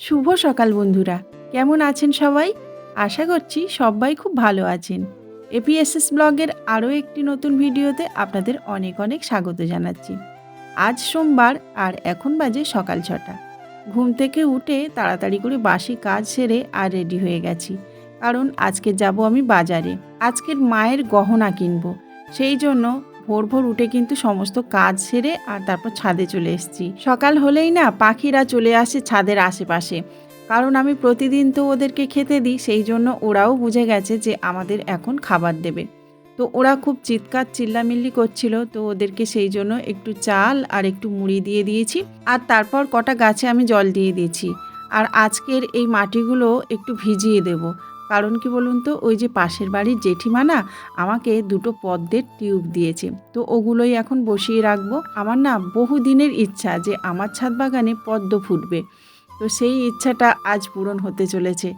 শুভ সকাল বন্ধুরা, কেমন আছেন সবাই? আশা করছি সবাই খুব ভালো আছেন। এপিএসএস ব্লগের আরও একটি নতুন ভিডিওতে আপনাদের অনেক অনেক স্বাগত জানাচ্ছি। আজ সোমবার আর এখন বাজে সকাল 6টা। ঘুম থেকে উঠে তাড়াতাড়ি করে বাসি কাজ সেরে আর রেডি হয়ে গেছি, কারণ আজকে যাব আমি বাজারে। আজকের মায়ের গহনা কিনবো, সেই জন্য ভোর ভোর উঠে কিন্তু সমস্ত কাজ সেরে আর তারপর ছাদে চলে এসেছি। সকাল হলেই না পাখিরা চলে আসে ছাদের আশেপাশে, কারণ আমি প্রতিদিন তো ওদেরকে খেতে দিই, সেই জন্য ওরাও বুঝে গেছে যে আমাদের এখন খাবার দেবে। তো ওরা খুব চিৎকার চিল্লামিল্লি করছিল, তো ওদেরকে সেই জন্য একটু চাল আর একটু মুড়ি দিয়ে দিয়েছি, আর তারপর কটা গাছে আমি জল দিয়ে দিয়েছি। আর আজকের এই মাটিগুলো একটু ভিজিয়ে দেব, কারণ কি বলুন তো, ওই যে পাশের বাড়ির জেঠিমা না আমাকে দুটো পদ্মের টিউব দিয়েছে, তো ওগুলোই এখন বসিয়ে রাখবো। আমার না বহু দিনের ইচ্ছা যে আমার ছাদ বাগানে পদ্ম ফুটবে, তো সেই ইচ্ছাটা আজ পূরণ হতে চলেছে।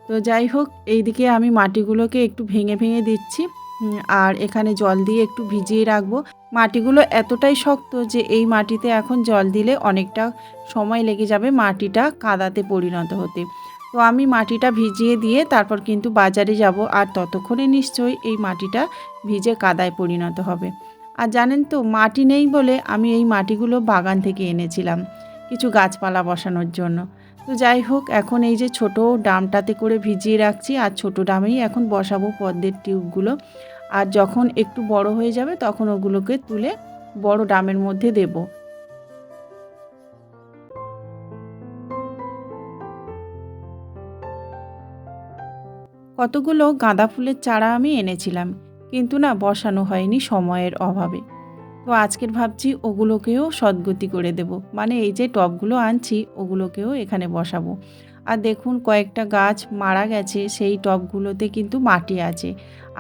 তো যাই হোক, এইদিকে আমি মাটিগুলোকে একটু ভেঙে ভেঙে দিচ্ছি, আর এখানে জল দিয়ে একটু ভিজিয়ে রাখবো। মাটিগুলো এতটাই শক্ত যে এই মাটিতে এখন জল দিলে অনেকটা সময় লেগে যাবে মাটিটা কাদাতে পরিণত হতে। তো আমি মাটিটা ভিজিয়ে দিয়ে তারপর কিন্তু বাজারে যাব, আর ততক্ষণে নিশ্চয়ই এই মাটিটা ভিজে কাদায় পরিণত হবে। আর জানেন তো, মাটি নেই বলে আমি এই মাটিগুলো বাগান থেকে এনেছিলাম কিছু গাছপালা বসানোর জন্য। তো যাই হোক, এখন এই যে ছোট ড্রামটাতে করে ভিজিয়ে রাখছি, আর ছোট ড্রামেই এখন বসাবো পদ্মের টিউবগুলো। আর যখন একটু বড় হয়ে যাবে তখন ওগুলোকে তুলে বড় ড্রামের মধ্যে দেব। কতগুলো গাঁদা ফুলের চারা আমি এনেছিলাম, কিন্তু না বসানো হয়নি সময়ের অভাবে। তো আজকের ভাবছি ওগুলোকেও সদ্গতি করে দেব, মানে এই যে টবগুলো আনছি ওগুলোকেও এখানে বসাবো। আর দেখুন, কয়েকটা গাছ মারা গেছে, সেই টবগুলোতে কিন্তু মাটি আছে,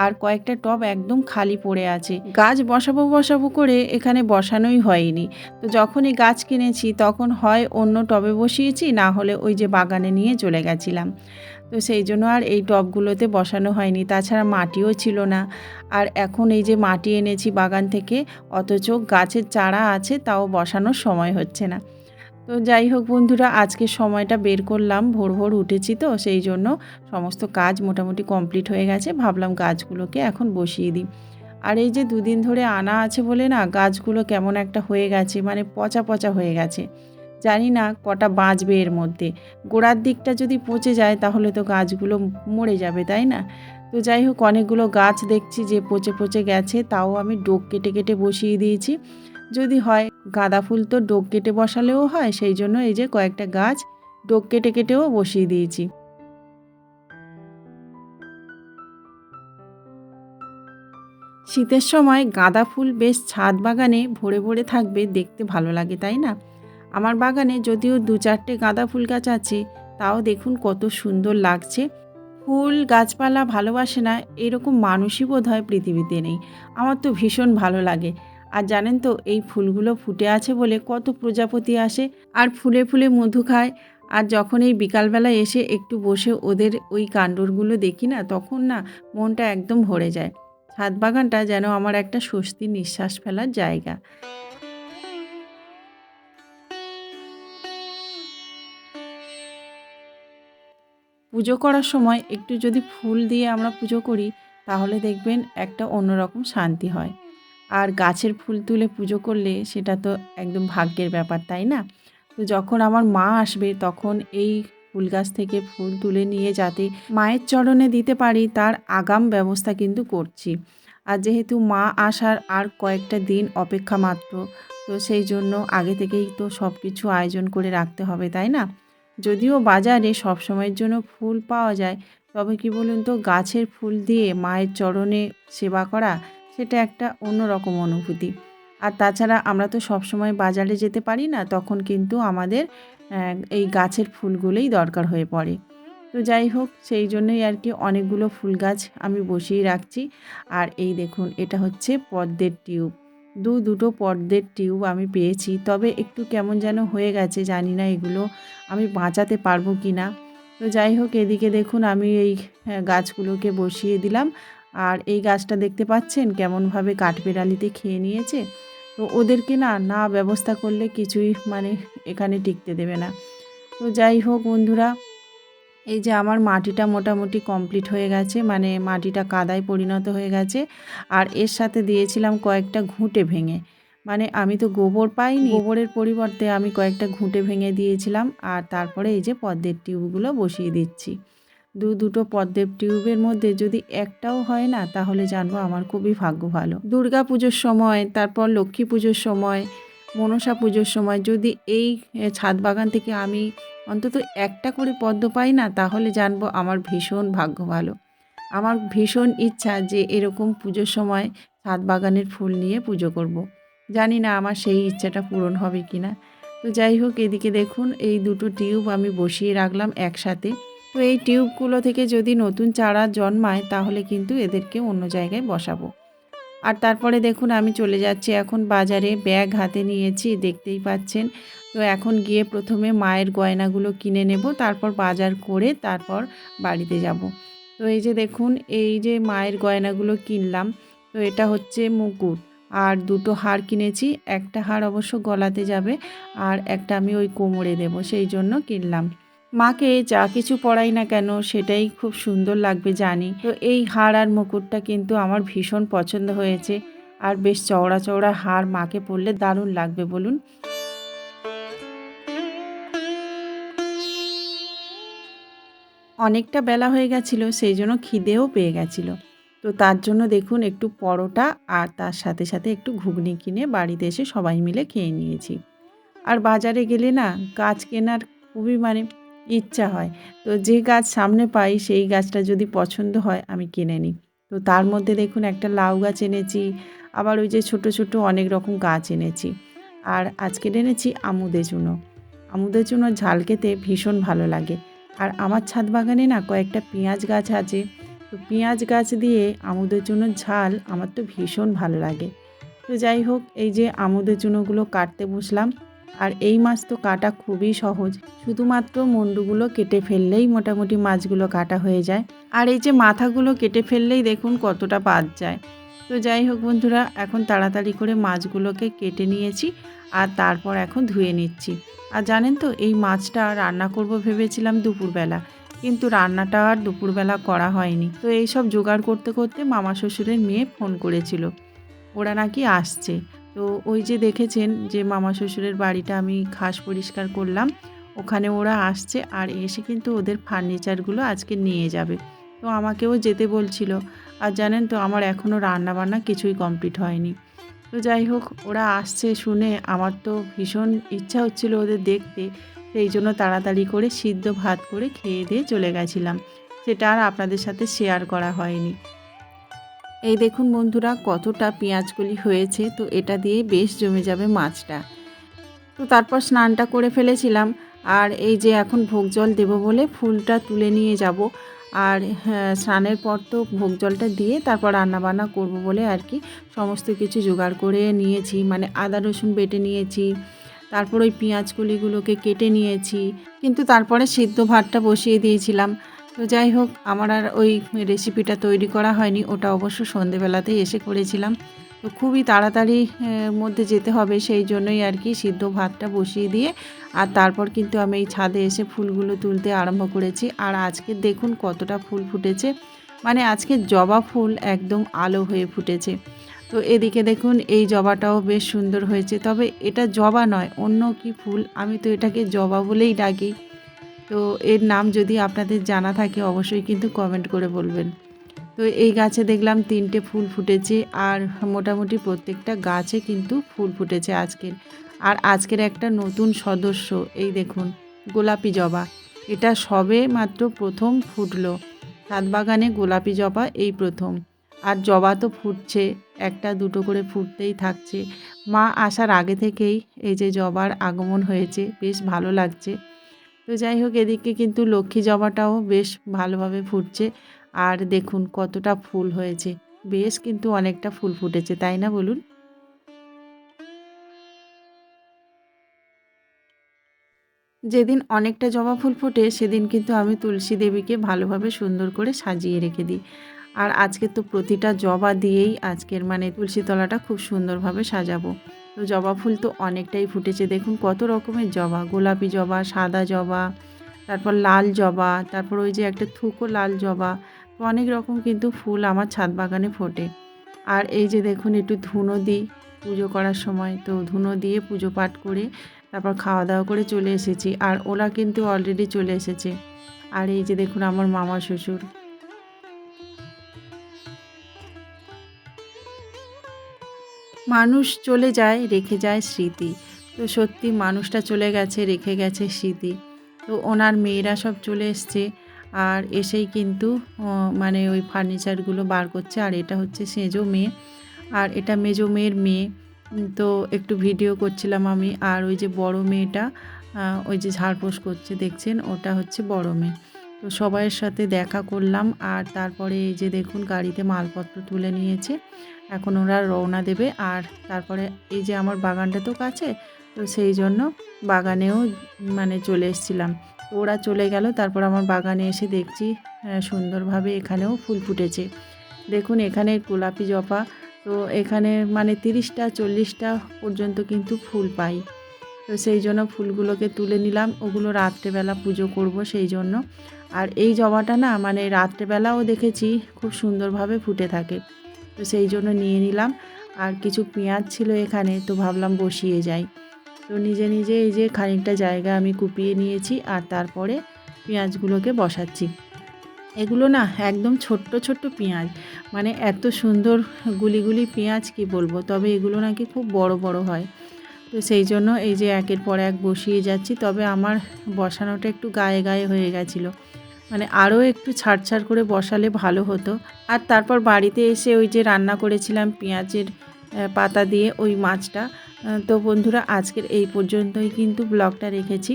আর কয়েকটা টব একদম খালি পড়ে আছে। গাছ বসাবো বসাবো করে এখানে বসানোই হয়নি। তো যখনই গাছ কিনেছি তখন হয় অন্য টবে বসিয়েছি, না হলে ওই যে বাগানে নিয়ে চলে গেছিলাম। তো সেই জন্য আর এই টবগুলোতে বসানো হয়নি, তাছাড়া মাটিও ছিল না। আর এখন এই যে মাটি এনেছি বাগান থেকে, অথচ গাছের চারা আছে, তাও বসানোর সময় হচ্ছে না। তো যাই হোক বন্ধুরা, আজকে সময়টা বের করলাম, ভোর ভোর উঠেছি, তো সেই জন্য সমস্ত কাজ মোটামুটি কমপ্লিট হয়ে গেছে। ভাবলাম গাছগুলোকে এখন বসিয়ে দিই। আর এই যে দুদিন ধরে আনা আছে বলে না গাছগুলো কেমন একটা হয়ে গেছে, মানে পচা পচা হয়ে গেছে। জানি না কটা বাঁচবে এর মধ্যে। গোড়ার দিকটা যদি পচে যায় তাহলে তো গাছগুলো মরে যাবে, তাই না? তো যাই হোক, অনেকগুলো গাছ দেখছি যে পচে পচে গেছে, তাও আমি ডোক কেটে কেটে বসিয়ে দিয়েছি। যদি হয়, গাঁদা ফুল তো ডোক কেটে বসালেও হয়, সেই জন্য এই যে কয়েকটা গাছ ডোক কেটে কেটেও বসিয়ে দিয়েছি। শীতের সময় গাঁদা ফুল বেশ ছাদ বাগানে ভরে ভরে থাকবে, দেখতে ভালো লাগে, তাই না? আমার বাগানে যদিও 2-4টে গাঁদা ফুল গাছ আছে, তাও দেখুন কত সুন্দর লাগছে। ফুল গাছপালা ভালোবাসে না এরকম মানুষই বোধহয় পৃথিবীতে নেই। আমার তো ভীষণ ভালো লাগে। আর জানেন তো, এই ফুলগুলো ফুটে আছে বলে কত প্রজাপতি আসে আর ফুলে ফুলে মধু খায়। আর যখন এই বিকালবেলা এসে একটু বসে ওদের ওই কাণ্ডগুলো দেখি না, তখন না মনটা একদম ভরে যায়। ছাদ বাগানটা যেন আমার একটা স্বস্তির নিঃশ্বাস ফেলার জায়গা। পুজো করার সময় একটু যদি ফুল দিয়ে আমরা পুজো করি, তাহলে দেখবেন একটা অন্যরকম শান্তি হয়। আর গাছের ফুল তুলে পুজো করলে সেটা তো একদম ভাগ্যের ব্যাপার, তাই না? তো যখন আমার মা আসবে তখন এই ফুল গাছ থেকে ফুল তুলে নিয়ে যাতে মায়ের চরণে দিতে পারি, তার আগাম ব্যবস্থা কিন্তু করছি। আর যেহেতু মা আসার আর কয়েকটা দিন অপেক্ষা মাত্র, তো সেই জন্য আগে থেকেই তো সব কিছু আয়োজন করে রাখতে হবে, তাই না? যদিও বাজারে সবসময়ের জন্য ফুল পাওয়া যায়, তবে কি বলুন তো, গাছের ফুল দিয়ে মায়ের চরণে সেবা করা সেটা একটা অন্যরকম অনুভূতি। আর তাছাড়া আমরা তো সবসময় বাজারে যেতে পারি না, তখন কিন্তু আমাদের এই গাছের ফুলগুলোই দরকার হয়ে পড়ে। তো যাই হোক, সেই জন্যই আর কি অনেকগুলো ফুল গাছ আমি বসিয়ে রাখছি। আর এই দেখুন, এটা হচ্ছে পদ্মের টিউব। দুটো পদ্মের টিউব আমি পেয়েছি, তবে একটু কেমন যেন হয়ে গেছে, জানি না এগুলো আমি বাঁচাতে পারবো কি না। তো যাই হোক, এদিকে দেখুন আমি এই গাছগুলোকে বসিয়ে দিলাম। আর এই গাছটা দেখতে পাচ্ছেন কেমনভাবে কাঠবেড়ালিতে খেয়ে নিয়েছে। তো ওদেরকে না না ব্যবস্থা করলে কিছুই মানে এখানে টিকতে দেবে না। তো যাই হোক বন্ধুরা, এই যে আমার মাটিটা মোটামুটি কমপ্লিট হয়ে গেছে, মানে মাটিটা কাদায় পরিণত হয়ে গেছে। আর এর সাথে দিয়েছিলাম কয়েকটা ঘুঁটে ভেঙে, মানে আমি তো গোবর পাইনি, গোবরের পরিবর্তে আমি কয়েকটা ঘুঁটে ভেঙে দিয়েছিলাম। আর তারপরে এই যে পদ্মের টিউবগুলো বসিয়ে দিচ্ছি। দুটো পদ্মের টিউবের মধ্যে যদি একটাও হয় না, তাহলে জানবো আমার খুবই ভাগ্য ভালো। দুর্গা পুজোর সময়, তারপর লক্ষ্মী পুজোর সময়, মনসা পুজোর সময় যদি এই ছাদ বাগান থেকে আমি অন্তত একটা করে পদ্ম পাই না, তাহলে জানবো আমার ভীষণ ভাগ্য ভালো। আমার ভীষণ ইচ্ছা যে এরকম পুজোর সময় ছাদ বাগানের ফুল নিয়ে পুজো করব। জানি না আমার সেই ইচ্ছাটা পূরণ হবে কি না। তো যাই হোক, এদিকে দেখুন এই দুটো টিউব আমি বসিয়ে রাখলাম একসাথে। তো এই টিউবগুলো থেকে যদি নতুন চারা জন্মায়, তাহলে কিন্তু এদেরকে অন্য জায়গায় বসাবো। আর তারপরে দেখুন আমি চলে যাচ্ছি এখন বাজারে, ব্যাগ হাতে নিয়েছি, দেখতেই পাচ্ছেন। তো এখন গিয়ে প্রথমে মায়ের গয়নাগুলো কিনে নেব, তারপর বাজার করে তারপর বাড়িতে যাব। তো এই যে দেখুন, এই যে মায়ের গয়নাগুলো কিনলাম। তো এটা হচ্ছে মুকুট, আর দুটো হার কিনেছি। একটা হার অবশ্য গলাতে যাবে, আর একটা আমি ওই কোমরে দেব, সেই জন্য কিনলাম। মাকে যা কিছু পরাই না কেন সেটাই খুব সুন্দর লাগবে জানি। তো এই হার আর মুকুটটা কিন্তু আমার ভীষণ পছন্দ হয়েছে। আর বেশ চওড়া চওড়া হার মাকে পরলে দারুণ লাগবে বলুন। অনেকটা বেলা হয়ে গেছিলো, সেই জন্য খিদেও পেয়ে গেছিলো। তো তার জন্য দেখুন একটু পরোটা আর তার সাথে সাথে একটু ঘুগনি কিনে বাড়িতে এসে সবাই মিলে খেয়ে নিয়েছি। আর বাজারে গেলে না গাছ কেনার খুবই মানে ইচ্ছা হয়। তো যে গাছ সামনে পাই সেই গাছটা যদি পছন্দ হয় আমি কিনে নিই। তো তার মধ্যে দেখুন একটা লাউ গাছ এনেছি, আবার ওই যে ছোট ছোট অনেক রকম গাছ এনেছি। আর আজকে এনেছি আমুদে চুনো। আমুদে চুনোর ঝাল খেতে ভীষণ ভালো লাগে। আর আমার ছাদ বাগানে না কয়েকটা পেঁয়াজ গাছ আছে। তো পেঁয়াজ গাছ দিয়ে আমুদের চুনোর ঝাল আমার তো ভীষণ ভালো লাগে। তো যাই হোক, এই যে আমুদের চুনোগুলো কাটতে বসলাম। আর এই মাছ তো কাটা খুবই সহজ, শুধুমাত্র মুন্ডুগুলো কেটে ফেললেই মোটামুটি মাছগুলো কাটা হয়ে যায়। আর এই যে মাথাগুলো কেটে ফেললেই দেখুন কতটা বাদ যায়। তো যাই হোক বন্ধুরা, এখন তাড়াতাড়ি করে মাছগুলোকে কেটে নিয়েছি, আর তারপর এখন ধুয়ে নিচ্ছি। আর জানেন তো, এই মাছটা রান্না করব ভেবেছিলাম দুপুরবেলা, কিন্তু রান্নাটা আর দুপুরবেলা করা হয়নি। তো এই সব জোগাড় করতে করতে মামা শ্বশুরের মেয়ে ফোন করেছিল, ওরা নাকি আসছে। তো ওই যে দেখেছেন যে মামা শ্বশুরের বাড়িটা আমি ঘাস পরিষ্কার করলাম, ওখানে ওরা আসছে। আর এসে কিন্তু ওদের ফার্নিচারগুলো আজকে নিয়ে যাবে। তো আমাকেও যেতে বলছিল। আর জানেন তো, আমার এখনও রান্নাবান্না কিছুই কমপ্লিট হয়নি। তো যাই হোক, ওরা আসছে শুনে আমার তো ভীষণ ইচ্ছা হচ্ছিল ওদের দেখতে। সেই জন্য তাড়াতাড়ি করে সিদ্ধ ভাত করে খেয়ে দিয়ে চলে গেছিলাম। সেটা আর আপনাদের সাথে শেয়ার করা হয়নি। এই দেখুন বন্ধুরা কতটা পেঁয়াজকলি হয়েছে, তো এটা দিয়ে বেশ জমে যাবে মাছটা। তো তারপর স্নানটা করে ফেলেছিলাম। আর এই যে এখন ভোগ জল দেবো বলে ফুলটা তুলে নিয়ে যাব। আর হ্যাঁ, স্নানের পর তো ভোগ জলটা দিয়ে তারপর রান্নাবান্না করব বলে আর কি সমস্ত কিছু জোগাড় করে নিয়েছি। মানে আদা রসুন বেটে নিয়েছি, তারপর ওই পেঁয়াজকলিগুলোকে কেটে নিয়েছি, কিন্তু তারপরে সিদ্ধ ভাতটা বসিয়ে দিয়েছিলাম। তো যাই হোক, আমার আর ওই রেসিপিটা তৈরি করা হয়নি, ওটা অবশ্য সন্ধেবেলাতেই এসে করেছিলাম। তো খুবই তাড়াতাড়ি মধ্যে যেতে হবে, সেই জন্যই আর কি সিদ্ধ ভাতটা বসিয়ে দিয়ে আর তারপর কিন্তু আমি এই ছাদে এসে ফুলগুলো তুলতে আরম্ভ করেছি। আর আজকে দেখুন কতটা ফুল ফুটেছে, মানে আজকে জবা ফুল একদম আলো হয়ে ফুটেছে। তো এদিকে দেখুন এই জবাটাও বেশ সুন্দর হয়েছে, তবে এটা জবা নয়, অন্য কি ফুল, আমি তো এটাকে জবা বলেই ডাকি। তো এর নাম যদি আপনাদের জানা থাকে অবশ্যই কিন্তু কমেন্ট করে বলবেন। তো এই গাছে দেখলাম 3টে ফুল ফুটেছে, আর মোটামুটি প্রত্যেকটা গাছে কিন্তু ফুল ফুটেছে আজকের। আর আজকের একটা নতুন সদস্য, এই দেখুন গোলাপি জবা, এটা সবে মাত্র প্রথম ফুটলো। ছাদ বাগানে গোলাপি জবা এই প্রথম। আর জবা তো ফুটছে, একটা দুটো করে ফুটতেই থাকছে। মা আসার আগে থেকেই এই যে জবার আগমন হয়েছে, বেশ ভালো লাগছে। তো যাই হোক, এদিকে কিন্তু লক্ষ্মী জবাটাও বেশ ভালোভাবে ফুটছে। আর দেখুন কতটা ফুল হয়েছে, বেশ কিন্তু অনেকটা ফুল ফুটেছে, তাই না বলুন? যেদিন অনেকটা জবা ফুল ফোটে সেদিন কিন্তু আমি তুলসী দেবীকে ভালোভাবে সুন্দর করে সাজিয়ে রেখে দিই। আর আজকে তো প্রতিটা জবা দিয়েই আজকের মানে তুলসী তলাটা খুব সুন্দরভাবে সাজাবো। তো তো জবা ফুল তো অনেকটাই ফুটেছে, দেখুন কত রকমের জবা, গোলাপি জবা, সাদা জবা, তারপর লাল জবা, তারপর ওই যে একটা থুকো লাল জবা। তো অনেক রকম কিন্তু ফুল আমার ছাদ বাগানে ফোটে। আর এই যে দেখুন একটু ধুনো দিই পুজো করার সময়, তো ধুনো দিয়ে পুজো পাঠ করে তারপর খাওয়া দাওয়া করে চলে এসেছি। আর ওরা কিন্তু অলরেডি চলে এসেছে। আর এই যে দেখুন আমার মামা শ্বশুর। মানুষ চলে যায় রেখে যায় স্মৃতি। তো সত্যি মানুষটা চলে গেছে রেখে গেছে স্মৃতি। তো ওনার মেয়েরা সব চলে এসছে, আর এসেই কিন্তু মানে ওই ফার্নিচারগুলো বার করছে। আর এটা হচ্ছে সেজো মেয়ে, আর এটা মেজো মেয়ের মেয়ে। তো একটু ভিডিও করছিলাম আমি। আর ওই যে বড় মেয়েটা ওই যে ঝাড়পোছ করছে দেখছেন, ওটা হচ্ছে বড় মেয়ে। তো সবাইয়ের সাথে দেখা করলাম। আর তারপরে এই যে দেখুন গাড়িতে মালপত্র তুলে নিয়েছে, এখন ওরা রওনা দেবে। আর তারপরে এই যে আমার বাগানটা তো কাছে, তো সেই জন্য বাগানেও মানে চলে এসেছিলাম। তো ওরা চলে গেল, তারপর আমার বাগানে এসে দেখছি সুন্দরভাবে এখানেও ফুল ফুটেছে। দেখুন এখানে গোলাপি জবা, তো এখানে মানে 30টা 40টা পর্যন্ত কিন্তু ফুল পাই। তো সেই জন্য ফুলগুলোকে তুলে নিলাম, ওগুলো রাত্রেবেলা পুজো করব সেই জন্য। আর এই জবাটা না মানে রাত্রেবেলাও দেখেছি খুব সুন্দরভাবে ফুটে থাকে, তো সেই জন্য নিয়ে নিলাম। আর কিছু পেঁয়াজ ছিল এখানে, তো ভাবলাম বসিয়ে যাই। তো নিজে নিজে এই যে খানিকটা জায়গা আমি কুপিয়ে নিয়েছি, আর তারপরে পেঁয়াজগুলোকে বসাচ্ছি। এগুলো না একদম ছোট্ট ছোট্ট পেঁয়াজ, মানে এত সুন্দর গুলি গুলি পেঁয়াজ কি বলবো, তবে এগুলো নাকি খুব বড় বড় হয়। তো সেই জন্য এই যে একের পর এক বসিয়ে যাচ্ছি। তবে আমার বসানোটা একটু গায়ে গায়ে হয়ে গেছিলো, মানে আরও একটু ছাড় ছাড় করে বসালে ভালো হতো। আর তারপর বাড়িতে এসে ওই যে রান্না করেছিলাম পেঁয়াজের পাতা দিয়ে ওই মাছটা। তো বন্ধুরা আজকের এই পর্যন্তই কিন্তু ব্লগটা রেখেছি।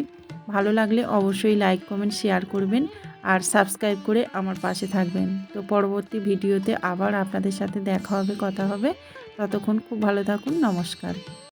ভালো লাগলে অবশ্যই লাইক কমেন্ট শেয়ার করবেন, আর সাবস্ক্রাইব করে আমার পাশে থাকবেন। তো পরবর্তী ভিডিওতে আবার আপনাদের সাথে দেখা হবে, কথা হবে। ততক্ষণ খুব ভালো থাকুন, নমস্কার।